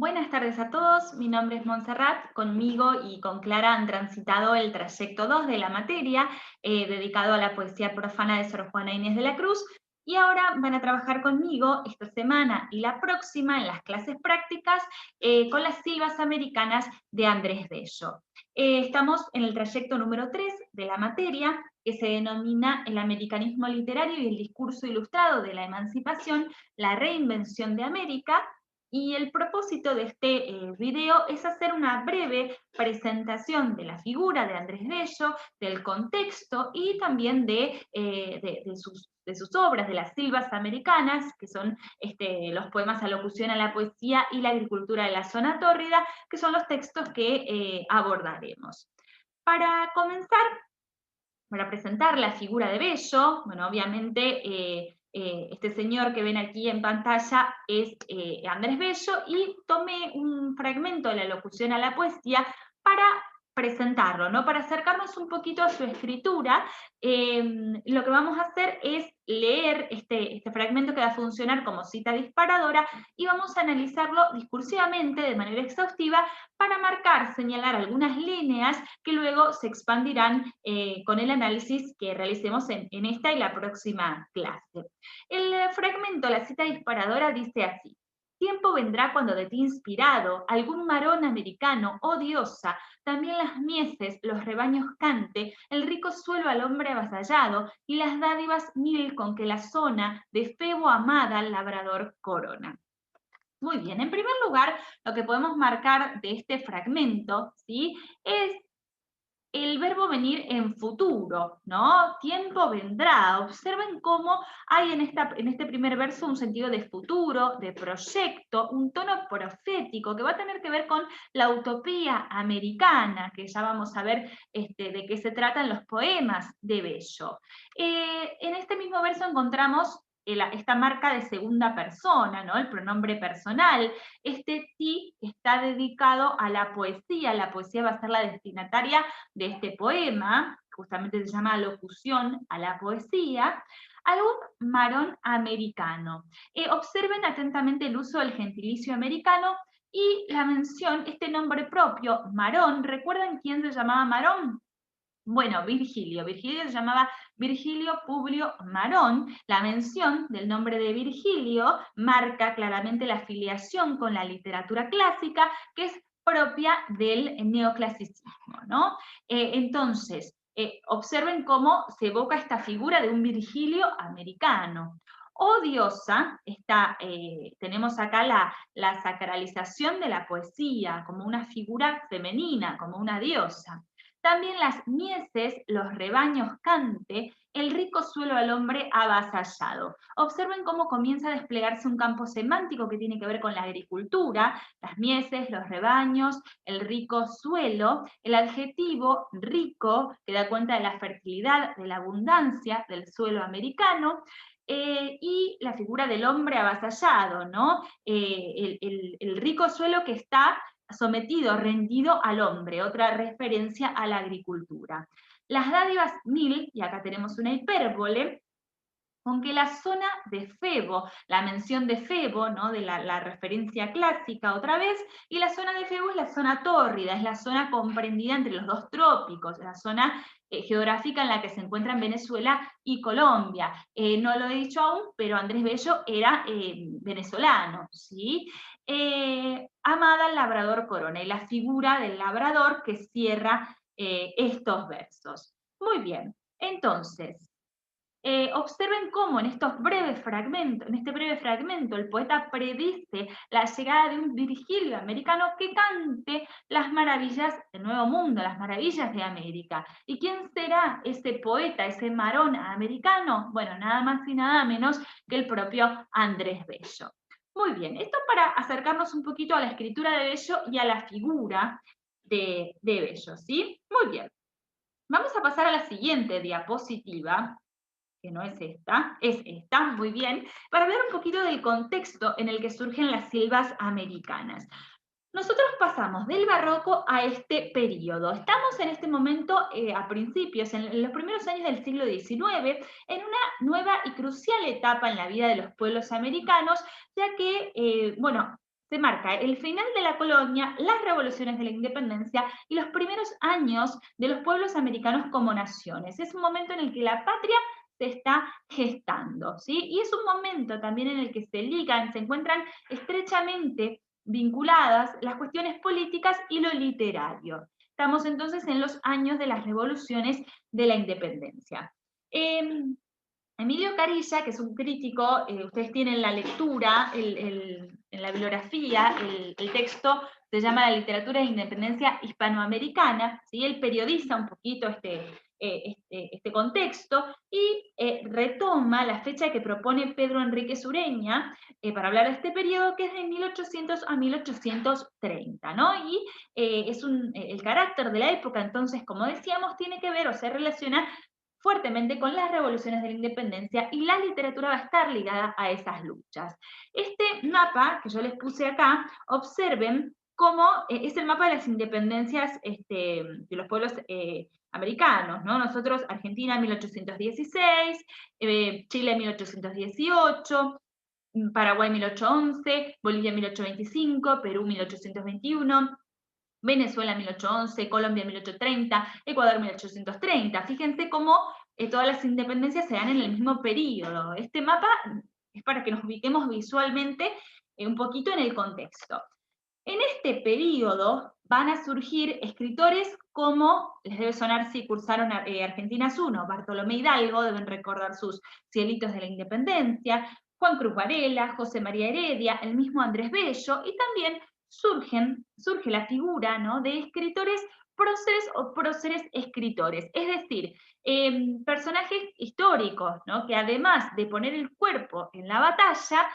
Buenas tardes a todos, mi nombre es Montserrat, conmigo y con Clara han transitado el trayecto 2 de la materia, dedicado a la poesía profana de Sor Juana Inés de la Cruz, y ahora van a trabajar conmigo esta semana y la próxima en las clases prácticas con las silvas americanas de Andrés Bello. Estamos en el trayecto número 3 de la materia, que se denomina el americanismo literario y el discurso ilustrado de la emancipación, la reinvención de América. Y el propósito de este video es hacer una breve presentación de la figura de Andrés Bello, del contexto y también de sus obras, de las silvas americanas, que son los poemas Alocución a la poesía y la agricultura de la zona tórrida, que son los textos que abordaremos. Para comenzar, para presentar la figura de Bello, bueno, obviamente este señor que ven aquí en pantalla es Andrés Bello, y tomé un fragmento de la locución a la poesía para presentarlo, ¿no? Para acercarnos un poquito a su escritura. Lo que vamos a hacer es leer este fragmento que va a funcionar como cita disparadora y vamos a analizarlo discursivamente de manera exhaustiva para marcar, señalar algunas líneas que luego se expandirán con el análisis que realicemos en esta y la próxima clase. El fragmento, la cita disparadora, dice así: tiempo vendrá cuando de ti inspirado algún varón americano, oh diosa, también las mieses, los rebaños cante, el rico suelo al hombre avasallado, y las dádivas mil con que la zona de Febo amada al labrador corona. Muy bien, en primer lugar, lo que podemos marcar de este fragmento, ¿sí?, es el verbo venir en futuro, ¿no? Tiempo vendrá. Observen cómo hay en este primer verso un sentido de futuro, de proyecto, un tono profético que va a tener que ver con la utopía americana, que ya vamos a ver de qué se tratan los poemas de Bello. En este mismo verso encontramos esta marca de segunda persona, ¿no? El pronombre personal. Este ti está dedicado a la poesía va a ser la destinataria de este poema, justamente se llama Locución a la poesía, algún varón americano. Observen atentamente el uso del gentilicio americano y la mención, este nombre propio, Marón. ¿Recuerdan quién se llamaba Marón? Bueno, Virgilio. Virgilio se llamaba Virgilio Publio Marón. La mención del nombre de Virgilio marca claramente la afiliación con la literatura clásica, que es propia del neoclasicismo, ¿no? Entonces, observen cómo se evoca esta figura de un Virgilio americano. Oh diosa, tenemos acá la sacralización de la poesía como una figura femenina, como una diosa. También las mieses, los rebaños cante, el rico suelo al hombre avasallado. Observen cómo comienza a desplegarse un campo semántico que tiene que ver con la agricultura, las mieses, los rebaños, el rico suelo, el adjetivo rico, que da cuenta de la fertilidad, de la abundancia del suelo americano, y la figura del hombre avasallado, ¿no? El rico suelo que está sometido, rendido al hombre, otra referencia a la agricultura. Las dádivas mil, y acá tenemos una hipérbole, aunque la zona de Febo, la mención de Febo, ¿no?, de la referencia clásica otra vez, y la zona de Febo es la zona tórrida, es la zona comprendida entre los dos trópicos, la zona geográfica en la que se encuentran Venezuela y Colombia. No lo he dicho aún, pero Andrés Bello era venezolano, ¿sí? Amada al labrador corona, y la figura del labrador que cierra estos versos. Muy bien, entonces, observen cómo en este breve fragmento, el poeta predice la llegada de un Virgilio americano que cante las maravillas del Nuevo Mundo, las maravillas de América. ¿Y quién será ese poeta, ese marón americano? Bueno, nada más y nada menos que el propio Andrés Bello. Muy bien, esto para acercarnos un poquito a la escritura de Bello y a la figura de Bello, ¿sí? Muy bien. Vamos a pasar a la siguiente diapositiva, que no es esta, muy bien, para hablar un poquito del contexto en el que surgen las silvas americanas. Nosotros pasamos del barroco a este periodo. Estamos en este momento a principios, en los primeros años del siglo XIX, en una nueva y crucial etapa en la vida de los pueblos americanos, ya que, bueno, se marca el final de la colonia, las revoluciones de la independencia y los primeros años de los pueblos americanos como naciones. Es un momento en el que la patria se está gestando, ¿sí? Y es un momento también en el que se ligan, se encuentran estrechamente vinculadas las cuestiones políticas y lo literario. Estamos entonces en los años de las revoluciones de la independencia. Emilio Carilla, que es un crítico, ustedes tienen la lectura, en la bibliografía, el texto se llama La literatura de independencia hispanoamericana, ¿sí? Él periodiza un poquito este contexto y retoma la fecha que propone Pedro Enrique Sureña para hablar de este periodo, que es de 1800 a 1830, ¿no? Y el carácter de la época, entonces, como decíamos, tiene que ver o se relaciona fuertemente con las revoluciones de la independencia y la literatura va a estar ligada a esas luchas. Este mapa que yo les puse acá, observen cómo es el mapa de las independencias de los pueblos americanos, ¿no? Nosotros, Argentina 1816, Chile 1818, Paraguay 1811, Bolivia 1825, Perú 1821, Venezuela 1811, Colombia 1830, Ecuador 1830. Fíjense cómo todas las independencias se dan en el mismo periodo. Este mapa es para que nos ubiquemos visualmente un poquito en el contexto. En este periodo van a surgir escritores como, les debe sonar si cursaron Argentinas 1, Bartolomé Hidalgo, deben recordar sus Cielitos de la Independencia, Juan Cruz Varela, José María Heredia, el mismo Andrés Bello, y también surge la figura, ¿no?, de escritores próceres o próceres escritores, es decir, personajes históricos, ¿no?, que además de poner el cuerpo en la batalla,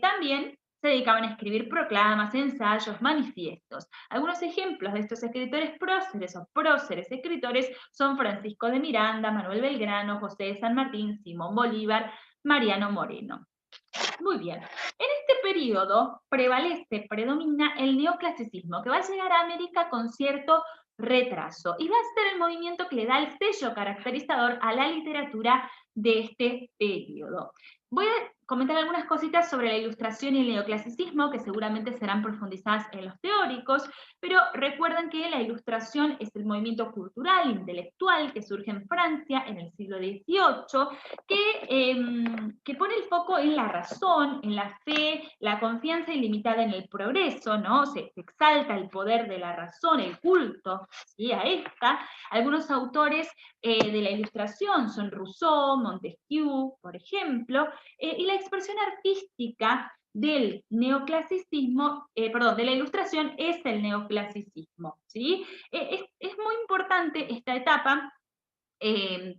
también se dedicaban a escribir proclamas, ensayos, manifiestos. Algunos ejemplos de estos escritores próceres o próceres escritores son Francisco de Miranda, Manuel Belgrano, José de San Martín, Simón Bolívar, Mariano Moreno. Muy bien. En este periodo predomina el neoclasicismo, que va a llegar a América con cierto retraso, y va a ser el movimiento que le da el sello caracterizador a la literatura de este periodo. Voy a comentar algunas cositas sobre la Ilustración y el neoclasicismo, que seguramente serán profundizadas en los teóricos, pero recuerden que la Ilustración es el movimiento cultural, intelectual, que surge en Francia en el siglo XVIII, que pone el foco en la razón, en la fe, la confianza ilimitada en el progreso, ¿no? Se exalta el poder de la razón, el culto, ¿sí?, a esta. Algunos autores de la Ilustración son Rousseau, Montesquieu, por ejemplo, y la expresión artística del neoclasicismo, de la Ilustración es el neoclasicismo, ¿sí? Es muy importante esta etapa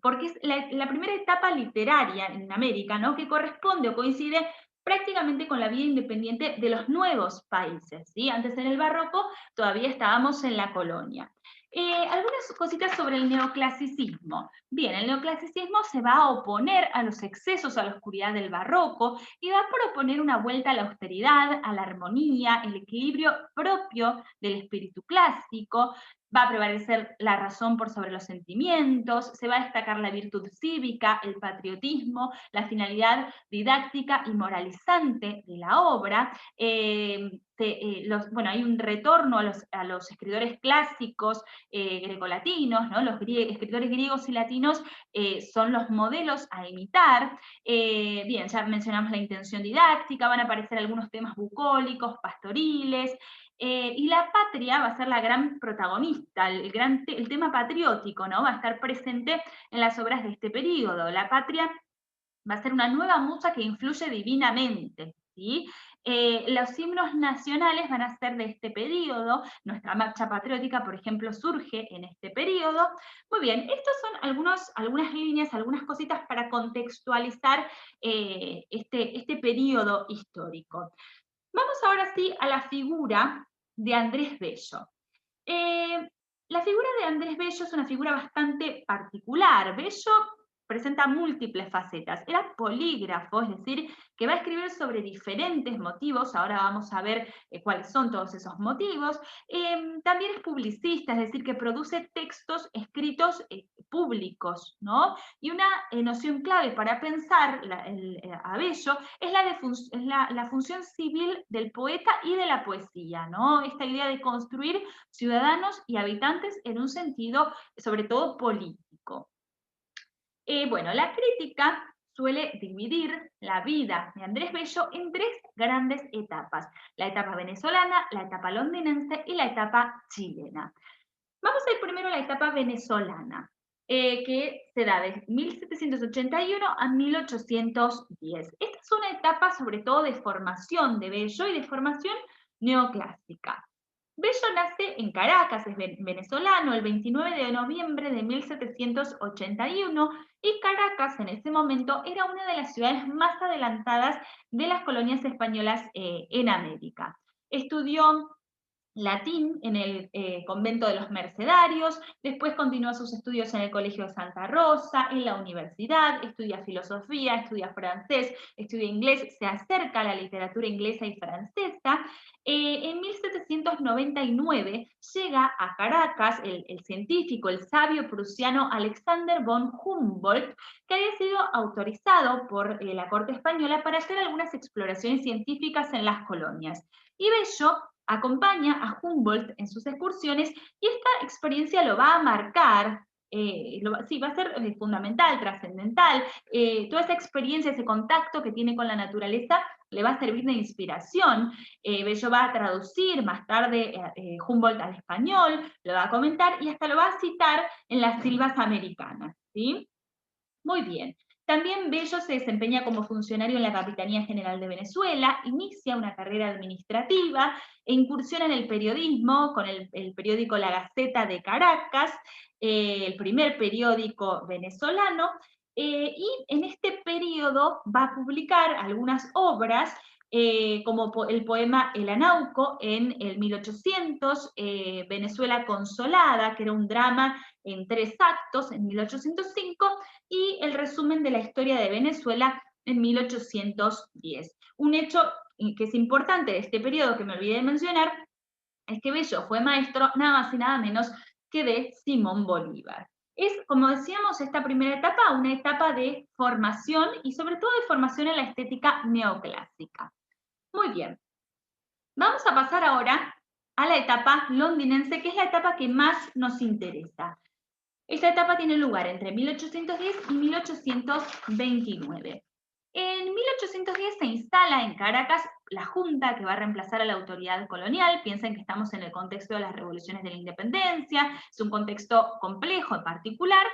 porque es la primera etapa literaria en América, ¿no?, que corresponde o coincide prácticamente con la vida independiente de los nuevos países, ¿sí? Antes en el barroco todavía estábamos en la colonia. Algunas cositas sobre el neoclasicismo. Bien, el neoclasicismo se va a oponer a los excesos, a la oscuridad del barroco, y va a proponer una vuelta a la austeridad, a la armonía, el equilibrio propio del espíritu clásico. Va a prevalecer la razón por sobre los sentimientos, se va a destacar la virtud cívica, el patriotismo, la finalidad didáctica y moralizante de la obra. Hay un retorno a los escritores clásicos grecolatinos, ¿no? Los escritores griegos y latinos son los modelos a imitar. Bien, ya mencionamos la intención didáctica, van a aparecer algunos temas bucólicos, pastoriles, y la patria va a ser la gran protagonista, el tema patriótico, ¿no?, va a estar presente en las obras de este periodo. La patria va a ser una nueva musa que influye divinamente, ¿sí? Los himnos nacionales van a ser de este periodo, nuestra marcha patriótica, por ejemplo, surge en este periodo. Muy bien, estas son algunas líneas, algunas cositas para contextualizar este periodo histórico. Vamos ahora sí a la figura de Andrés Bello. La figura de Andrés Bello es una figura bastante particular. Bello presenta múltiples facetas. Era polígrafo, es decir, que va a escribir sobre diferentes motivos. Ahora vamos a ver cuáles son todos esos motivos. También es publicista, es decir, que produce textos escritos públicos, ¿no? Y una noción clave para pensar a Bello es la función civil del poeta y de la poesía, ¿no? Esta idea de construir ciudadanos y habitantes en un sentido, sobre todo, político. Bueno, la crítica suele dividir la vida de Andrés Bello en tres grandes etapas: la etapa venezolana, la etapa londinense y la etapa chilena. Vamos a ir primero a la etapa venezolana, que se da de 1781 a 1810. Esta es una etapa sobre todo de formación de Bello y de formación neoclásica. Bello nace en Caracas, es venezolano, el 29 de noviembre de 1781, y Caracas en ese momento era una de las ciudades más adelantadas de las colonias españolas en América. Estudió latín en el convento de los Mercedarios, después continuó sus estudios en el Colegio de Santa Rosa, en la universidad, estudia filosofía, estudia francés, estudia inglés, se acerca a la literatura inglesa y francesa. En 1799 llega a Caracas el científico, el sabio prusiano Alexander von Humboldt, que había sido autorizado por la corte española para hacer algunas exploraciones científicas en las colonias. Y Bello acompaña a Humboldt en sus excursiones y esta experiencia lo va a marcar, sí, va a ser fundamental, trascendental. Toda esa experiencia, ese contacto que tiene con la naturaleza le va a servir de inspiración. Bello va a traducir más tarde Humboldt al español, lo va a comentar y hasta lo va a citar en las silvas americanas, ¿sí? Muy bien. También Bello se desempeña como funcionario en la Capitanía General de Venezuela, inicia una carrera administrativa e incursiona en el periodismo con el periódico La Gaceta de Caracas, el primer periódico venezolano, y en este periodo va a publicar algunas obras como el poema El Anauco en el 1800, Venezuela Consolada, que era un drama en 3 actos en 1805, y el resumen de la historia de Venezuela en 1810. Un hecho que es importante de este periodo que me olvidé de mencionar es que Bello fue maestro nada más y nada menos que de Simón Bolívar. Es, como decíamos, esta primera etapa una etapa de formación y sobre todo de formación en la estética neoclásica. Muy bien, vamos a pasar ahora a la etapa londinense, que es la etapa que más nos interesa. Esta etapa tiene lugar entre 1810 y 1829. En 1810 se instala en Caracas la Junta que va a reemplazar a la autoridad colonial. Piensen que estamos en el contexto de las revoluciones de la independencia, es un contexto complejo y particular.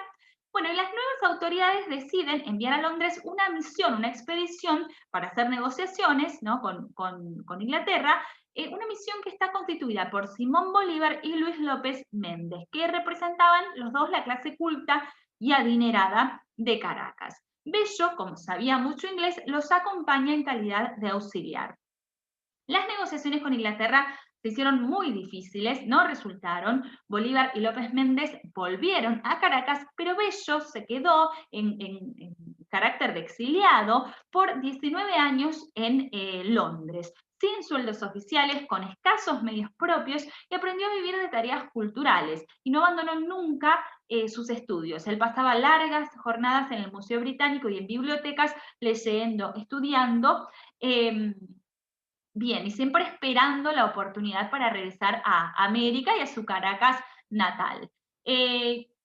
Bueno, y las nuevas autoridades deciden enviar a Londres una misión, una expedición para hacer negociaciones, ¿no?, con Inglaterra, una misión que está constituida por Simón Bolívar y Luis López Méndez, que representaban los dos la clase culta y adinerada de Caracas. Bello, como sabía mucho inglés, los acompaña en calidad de auxiliar. Las negociaciones con Inglaterra se hicieron muy difíciles, no resultaron. Bolívar y López Méndez volvieron a Caracas, pero Bello se quedó en carácter de exiliado por 19 años en Londres, sin sueldos oficiales, con escasos medios propios, y aprendió a vivir de tareas culturales, y no abandonó nunca sus estudios. Él pasaba largas jornadas en el Museo Británico y en bibliotecas, leyendo, estudiando, bien, y siempre esperando la oportunidad para regresar a América y a su Caracas natal.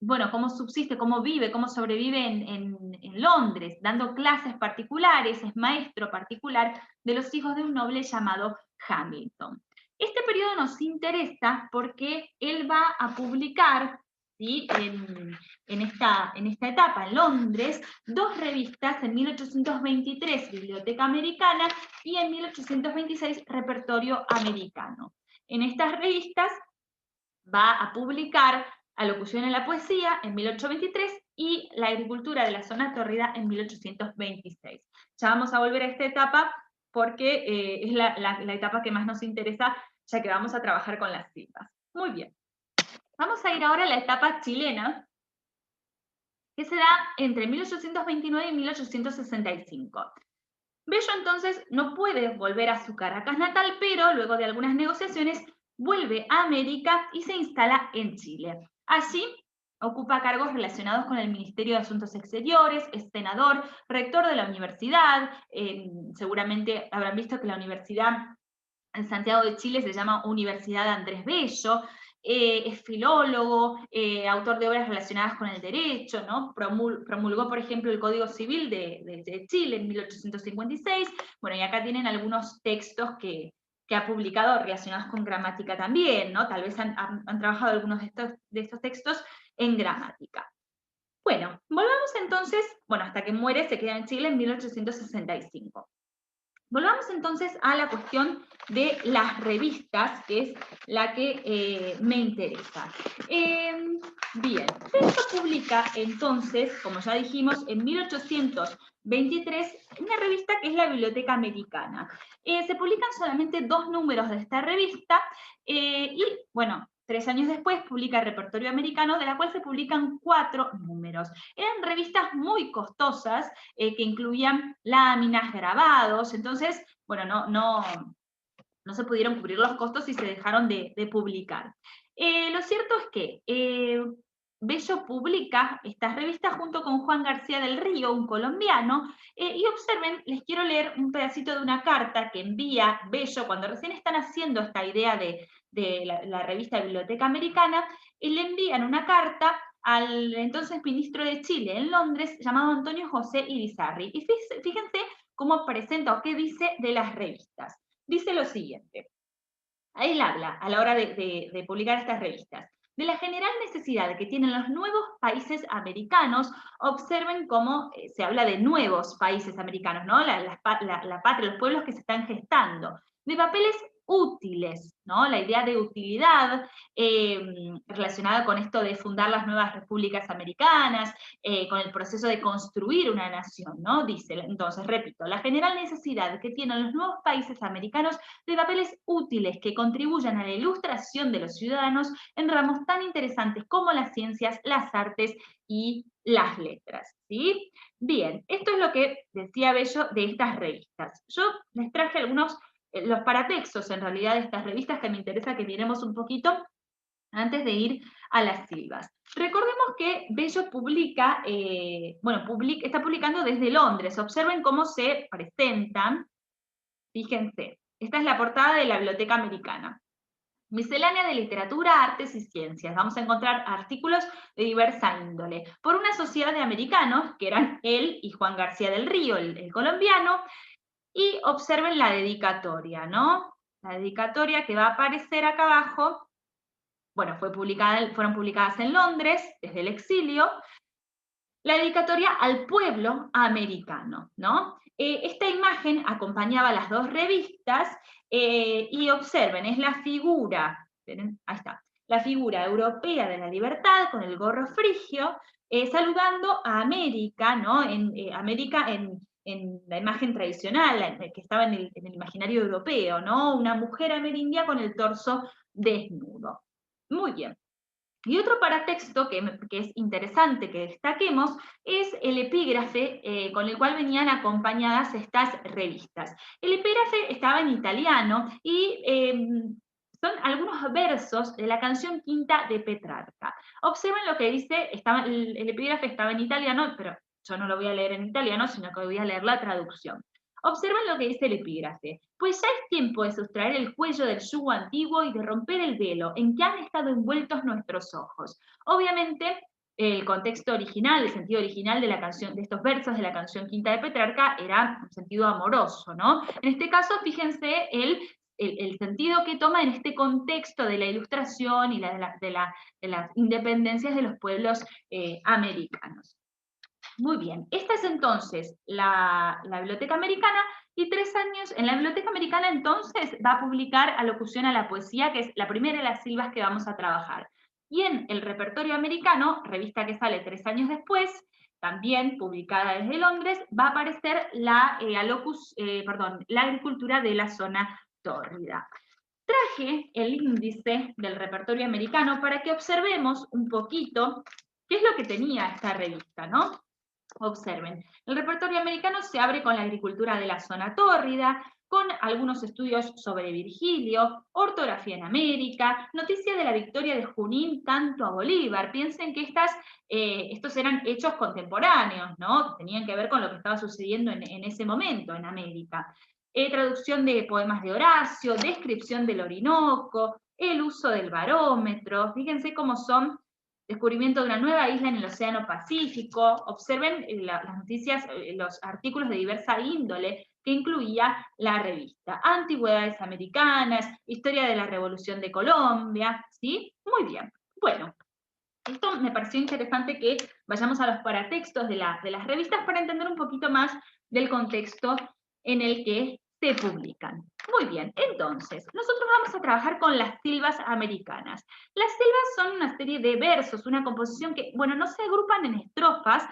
Bueno, cómo subsiste, cómo vive, cómo sobrevive en Londres, dando clases particulares, es maestro particular de los hijos de un noble llamado Hamilton. Este periodo nos interesa porque él va a publicar, ¿sí?, en esta etapa, en Londres, 2 revistas, en 1823, Biblioteca Americana, y en 1826, Repertorio Americano. En estas revistas va a publicar Alocución en la Poesía en 1823 y La Agricultura de la Zona Tórrida en 1826. Ya vamos a volver a esta etapa porque es la etapa que más nos interesa, ya que vamos a trabajar con las citas. Muy bien. Vamos a ir ahora a la etapa chilena, que se da entre 1829 y 1865. Bello entonces no puede volver a su Caracas natal, pero luego de algunas negociaciones vuelve a América y se instala en Chile. Allí ocupa cargos relacionados con el Ministerio de Asuntos Exteriores, es senador, rector de la universidad, seguramente habrán visto que la universidad en Santiago de Chile se llama Universidad Andrés Bello, es filólogo, autor de obras relacionadas con el derecho, ¿no? Promulgó, por ejemplo, el Código Civil de Chile en 1856. Bueno, y acá tienen algunos textos que ha publicado relacionados con gramática también, ¿no? Tal vez han trabajado algunos de estos textos en gramática. Bueno, volvamos entonces, bueno, hasta que muere, se queda en Chile en 1865. Volvamos entonces a la cuestión de las revistas, que es la que me interesa. Bien, Bello publica entonces, como ya dijimos, en 1823, una revista que es la Biblioteca Americana. Se publican solamente 2 números de esta revista y, bueno, 3 años después publica Repertorio Americano, de la cual se publican 4 números. Eran revistas muy costosas, que incluían láminas, grabados, entonces, bueno, no se pudieron cubrir los costos y se dejaron de publicar. Lo cierto es que Bello publica estas revistas junto con Juan García del Río, un colombiano, y observen, les quiero leer un pedacito de una carta que envía Bello cuando recién están haciendo esta idea de la revista Biblioteca Americana, y le envían una carta al entonces ministro de Chile en Londres, llamado Antonio José Irizarry. Y fíjense cómo presenta o qué dice de las revistas. Dice lo siguiente, él habla a la hora de publicar estas revistas, de la general necesidad que tienen los nuevos países americanos. Observen cómo se habla de nuevos países americanos, ¿no? La patria, los pueblos que se están gestando, de papeles útiles, ¿no? La idea de utilidad relacionada con esto de fundar las nuevas repúblicas americanas, con el proceso de construir una nación, ¿no? Dice, entonces, repito, la general necesidad que tienen los nuevos países americanos de papeles útiles que contribuyan a la ilustración de los ciudadanos en ramos tan interesantes como las ciencias, las artes y las letras, ¿sí? Bien, esto es lo que decía Bello de estas revistas. Yo les traje algunos los paratextos en realidad de estas revistas que me interesa que miremos un poquito antes de ir a las silvas. Recordemos que Bello publica, está publicando desde Londres. Observen cómo se presentan. Fíjense, esta es la portada de la Biblioteca Americana. Miscelánea de literatura, artes y ciencias. Vamos a encontrar artículos de diversa índole. Por una sociedad de americanos, que eran él y Juan García del Río, el colombiano, y observen la dedicatoria, ¿no? La dedicatoria que va a aparecer acá abajo, bueno, fueron publicadas en Londres, desde el exilio, la dedicatoria al pueblo americano, ¿no? Esta imagen acompañaba las 2 revistas y observen, es la figura, ahí está, la figura europea de la libertad con el gorro frigio, saludando a América, ¿no? América en la imagen tradicional, que estaba en el imaginario europeo, ¿no? Una mujer amerindia con el torso desnudo. Muy bien. Y otro paratexto que es interesante que destaquemos es el epígrafe con el cual venían acompañadas estas revistas. El epígrafe estaba en italiano y son algunos versos de la canción Quinta de Petrarca. Observen lo que dice, el epígrafe estaba en italiano, pero yo no lo voy a leer en italiano, sino que voy a leer la traducción. Observen lo que dice el epígrafe. Pues ya es tiempo de sustraer el cuello del yugo antiguo y de romper el velo en que han estado envueltos nuestros ojos. Obviamente, el contexto original, el sentido original de la canción, de estos versos de la canción Quinta de Petrarca, era un sentido amoroso, ¿no? En este caso, fíjense el sentido que toma en este contexto de la ilustración y de las independencias de los pueblos americanos. Muy bien, esta es entonces la Biblioteca Americana, y 3 años, en la Biblioteca Americana entonces va a publicar Alocución a la Poesía, que es la primera de las silvas que vamos a trabajar. Y en el Repertorio Americano, revista que sale 3 años después, también publicada desde Londres, va a aparecer la agricultura de la zona tórrida. Traje el índice del Repertorio Americano para que observemos un poquito ¿Qué es lo que tenía esta revista, no? Observen, el repertorio americano se abre con la agricultura de la zona tórrida, con algunos estudios sobre Virgilio, ortografía en América, noticia de la victoria de Junín tanto a Bolívar. Piensen que estos eran hechos contemporáneos, ¿no? Tenían que ver con lo que estaba sucediendo en ese momento en América. Traducción de poemas de Horacio, descripción del Orinoco, el uso del barómetro. Fíjense cómo son descubrimiento de una nueva isla en el Océano Pacífico. Observen las noticias, los artículos de diversa índole que incluía la revista. Antigüedades americanas, historia de la Revolución de Colombia, ¿sí? Muy bien. Bueno, esto me pareció interesante que vayamos a los paratextos de las revistas para entender un poquito más del contexto en el que se publican. Muy bien, entonces, nosotros vamos a trabajar con las silvas americanas. Las silvas son una serie de versos, una composición que, bueno, no se agrupan en estrofas,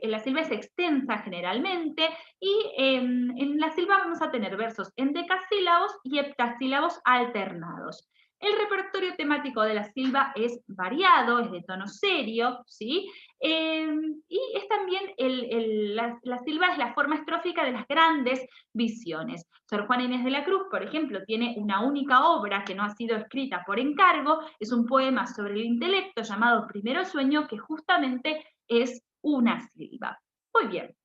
la silva es extensa generalmente, y en la silva vamos a tener versos en decasílabos y heptasílabos alternados. El repertorio temático de la silva es variado, es de tono serio, ¿sí? Y es también, la silva es la forma estrófica de las grandes visiones. Sor Juana Inés de la Cruz, por ejemplo, tiene una única obra que no ha sido escrita por encargo, es un poema sobre el intelecto llamado Primero Sueño, que justamente es una silva. Muy bien.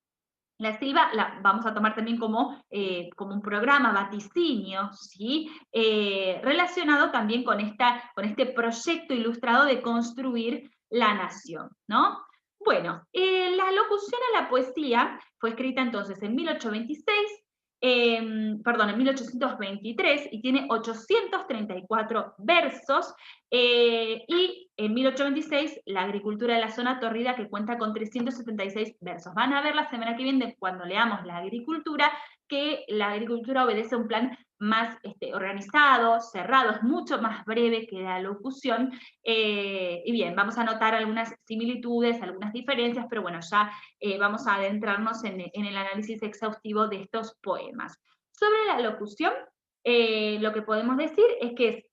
La silva la vamos a tomar también como un programa vaticinio, ¿sí? Relacionado también con este proyecto ilustrado de construir la nación, ¿no? Bueno, la locución a la poesía fue escrita entonces en 1826, en 1823, y tiene 834 versos, y en 1826 la agricultura de la zona tórrida, que cuenta con 376 versos. Van a ver la semana que viene, cuando leamos la agricultura, que la agricultura obedece a un plan más organizado, cerrado, es mucho más breve que la locución. Y bien, vamos a notar algunas similitudes, algunas diferencias, pero bueno, ya vamos a adentrarnos en el análisis exhaustivo de estos poemas. Sobre la locución, lo que podemos decir es que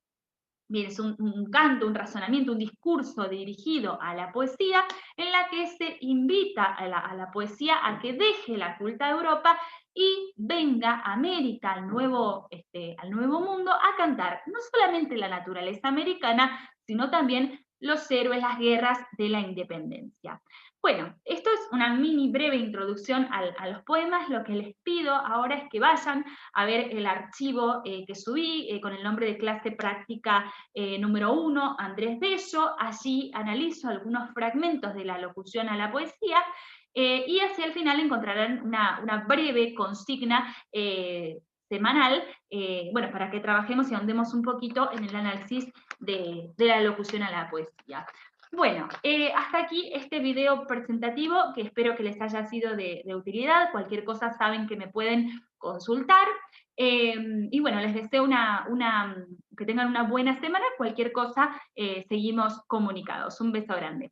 es un canto, un razonamiento, un discurso dirigido a la poesía, en la que se invita a la poesía a que deje la culta de Europa y venga a América, al nuevo mundo, a cantar no solamente la naturaleza americana, sino también los héroes, las guerras de la independencia. Bueno, esto es una mini breve introducción a los poemas. Lo que les pido ahora es que vayan a ver el archivo que subí con el nombre de clase práctica número 1, Andrés Bello. Allí analizo algunos fragmentos de la locución a la poesía, y hacia el final encontrarán una breve consigna semanal, bueno, para que trabajemos y ahondemos un poquito en el análisis de la locución a la poesía. Bueno, hasta aquí este video presentativo, que espero que les haya sido de utilidad. Cualquier cosa saben que me pueden consultar. Y bueno, les deseo que tengan una buena semana. Cualquier cosa, seguimos comunicados. Un beso grande.